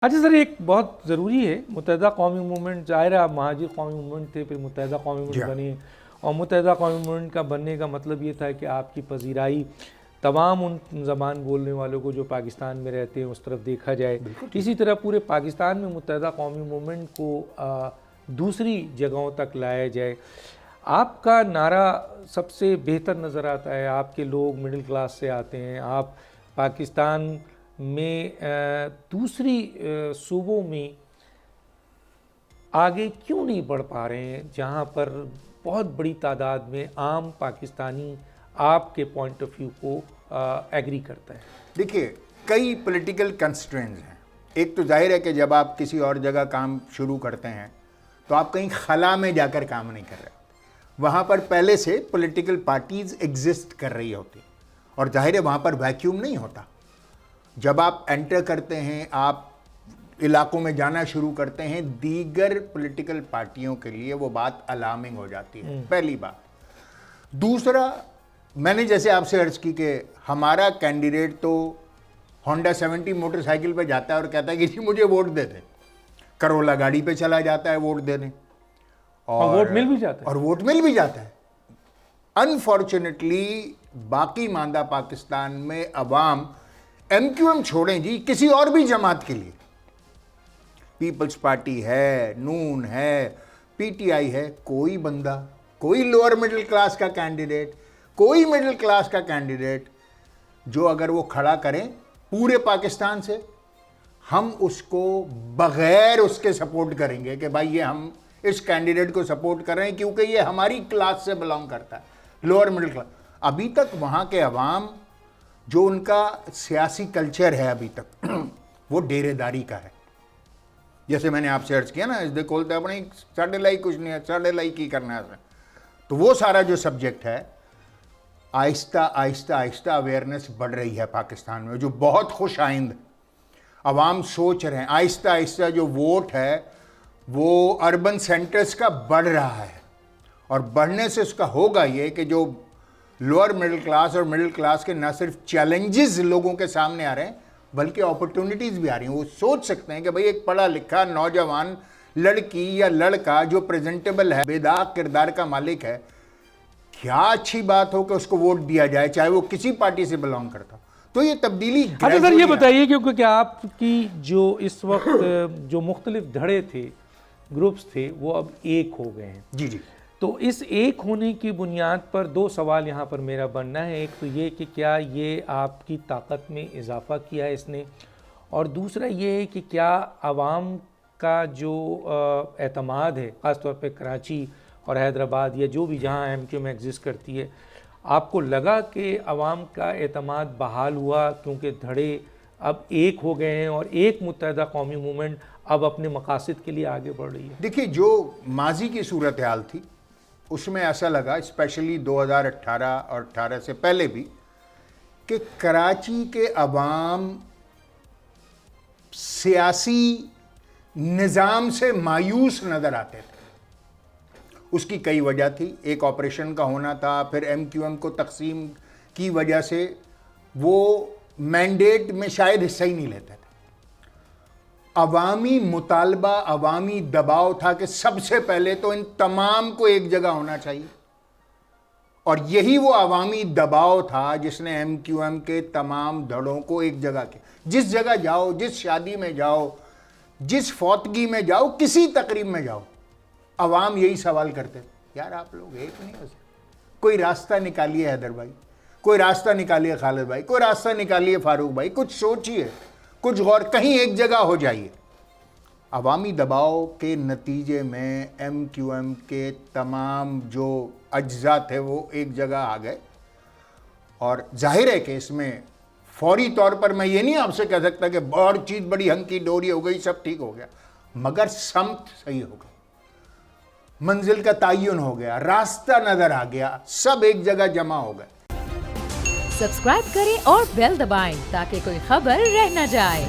اچھا سر، ایک بہت ضروری ہے، متحدہ قومی موومنٹ ظاہر ہے آپ مہاجر قومی موومنٹ تھے، پھر متحدہ قومی موومنٹ بنے، اور متحدہ قومی موومنٹ کا بننے کا مطلب یہ تھا کہ آپ کی پذیرائی تمام ان زبان بولنے والوں کو جو پاکستان میں رہتے ہیں اس طرف دیکھا جائے. اسی طرح پورے پاکستان میں متحدہ قومی موومنٹ کو دوسری جگہوں تک لایا جائے. آپ کا نعرہ سب سے بہتر نظر آتا ہے، آپ کے لوگ مڈل کلاس سے آتے ہیں، آپ پاکستان میں دوسری صوبوں میں آگے کیوں نہیں بڑھ پا رہے ہیں جہاں پر بہت بڑی تعداد میں عام پاکستانی آپ کے پوائنٹ آف ویو کو ایگری کرتا ہے؟ دیکھیے، کئی پولیٹیکل کنسٹرینٹس ہیں. ایک تو ظاہر ہے کہ جب آپ کسی اور جگہ کام شروع کرتے ہیں تو آپ کہیں خلا میں جا کر کام نہیں کر رہے، وہاں پر پہلے سے پولیٹیکل پارٹیز ایگزسٹ کر رہی ہوتی، اور ظاہر ہے وہاں پر ویکیوم نہیں ہوتا. جب آپ انٹر کرتے ہیں، آپ علاقوں میں جانا شروع کرتے ہیں، دیگر پولیٹیکل پارٹیوں کے لیے وہ بات الارمنگ ہو جاتی ہے، پہلی بات. دوسرا، میں نے جیسے آپ سے عرض کی کہ ہمارا کینڈیڈیٹ تو ہونڈا 70 موٹر سائیکل پہ جاتا ہے اور کہتا ہے کہ جی مجھے ووٹ دے دیں، کرولا گاڑی پہ چلا جاتا ہے ووٹ دینے، اور ووٹ مل بھی جاتا ہے، اور ووٹ مل بھی جاتا ہے. انفارچونیٹلی باقی ماندہ پاکستان میں عوام ایم کیو ایم چھوڑیں جی، کسی اور بھی جماعت کے لیے، پیپلز پارٹی ہے، نون ہے، پی ٹی آئی ہے، کوئی بندہ، کوئی لوور مڈل کلاس کا کینڈیڈیٹ، کوئی مڈل کلاس کا کینڈیڈیٹ جو اگر وہ کھڑا کریں پورے پاکستان سے، ہم اس کو بغیر اس کے سپورٹ کریں گے کہ بھائی یہ ہم اس کینڈیڈیٹ کو سپورٹ کر رہے ہیں کیونکہ یہ ہماری کلاس سے بلانگ کرتا ہے، لوور مڈل کلاس. ابھی تک وہاں کے عوام جو ان کا سیاسی کلچر ہے ابھی تک وہ ڈیرے داری کا ہے. جیسے میں نے آپ سے عرض کیا نا، اس دے کھولتے اپنے ساڑھے لائی کچھ نہیں ہے، ساڑھے لائی کی کرنا ہے. تو وہ سارا جو سبجیکٹ ہے، آہستہ آہستہ آہستہ اویئرنیس بڑھ رہی ہے پاکستان میں، جو بہت خوش آئند. عوام سوچ رہے ہیں، آہستہ آہستہ جو ووٹ ہے وہ اربن سینٹرز کا بڑھ رہا ہے، اور بڑھنے سے اس کا ہوگا یہ کہ جو لوور مڈل کلاس اور مڈل کلاس کے نہ صرف چیلنجز لوگوں کے سامنے آ رہے ہیں بلکہ اپرچونٹیز بھی آ رہی ہیں. وہ سوچ سکتے ہیں کہ بھئی ایک پڑھا لکھا نوجوان لڑکی یا لڑکا جو پریزنٹیبل ہے، بے داغ کردار کا مالک ہے، کیا اچھی بات ہو کہ اس کو ووٹ دیا جائے چاہے وہ کسی پارٹی سے بلانگ کرتا. تو یہ تبدیلی. اچھا سر، یہ بتائیے کہ آپ کی جو اس وقت جو مختلف دھڑے تھے، گروپس تھے، وہ اب ایک ہو گئے ہیں. جی. تو اس ایک ہونے کی بنیاد پر دو سوال یہاں پر میرا بننا ہے. ایک تو یہ کہ کیا یہ آپ کی طاقت میں اضافہ کیا ہے اس نے، اور دوسرا یہ ہے کہ کیا عوام کا جو اعتماد ہے، خاص طور پہ کراچی اور حیدرآباد یا جو بھی جہاں ایم کیو ایم ایگزسٹ کرتی ہے، آپ کو لگا کہ عوام کا اعتماد بحال ہوا کیونکہ دھڑے اب ایک ہو گئے ہیں اور ایک متحدہ قومی موومنٹ اب اپنے مقاصد کے لیے آگے بڑھ رہی ہے؟ دیکھیے، جو ماضی کی صورتحال تھی اس میں ایسا لگا، اسپیشلی 2018 اور 18 سے پہلے بھی، کہ کراچی کے عوام سیاسی نظام سے مایوس نظر آتے تھے. اس کی کئی وجہ تھی. ایک آپریشن کا ہونا تھا، پھر ایم کیو ایم کو تقسیم کی وجہ سے وہ مینڈیٹ میں شاید حصہ ہی نہیں لیتے تھے. عوامی مطالبہ، عوامی دباؤ تھا کہ سب سے پہلے تو ان تمام کو ایک جگہ ہونا چاہیے، اور یہی وہ عوامی دباؤ تھا جس نے ایم کیو ایم کے تمام دھڑوں کو ایک جگہ کیا. جس جگہ جاؤ، جس شادی میں جاؤ، جس فوتگی میں جاؤ، کسی تقریب میں جاؤ، عوام یہی سوال کرتے، یار آپ لوگ ایک نہیں ہو سکتے؟ کوئی راستہ نکالیے حیدر بھائی، کوئی راستہ نکالیے خالد بھائی، کوئی راستہ نکالیے فاروق بھائی، کچھ سوچیے، کچھ غور، کہیں ایک جگہ ہو جائیے. عوامی دباؤ کے نتیجے میں ایم کیو ایم کے تمام جو اجزاء تھے وہ ایک جگہ آ گئے. اور ظاہر ہے کہ اس میں فوری طور پر میں یہ نہیں آپ سے کہہ سکتا کہ اور چیز بڑی ہنکی ڈوری ہو گئی، سب ٹھیک ہو گیا، مگر سمت صحیح ہو گئی، منزل کا تعین ہو گیا، راستہ نظر آ گیا، سب ایک جگہ جمع ہو گئے. سبسکرائب کریں اور بیل دبائیں تاکہ کوئی خبر رہ نہ جائے.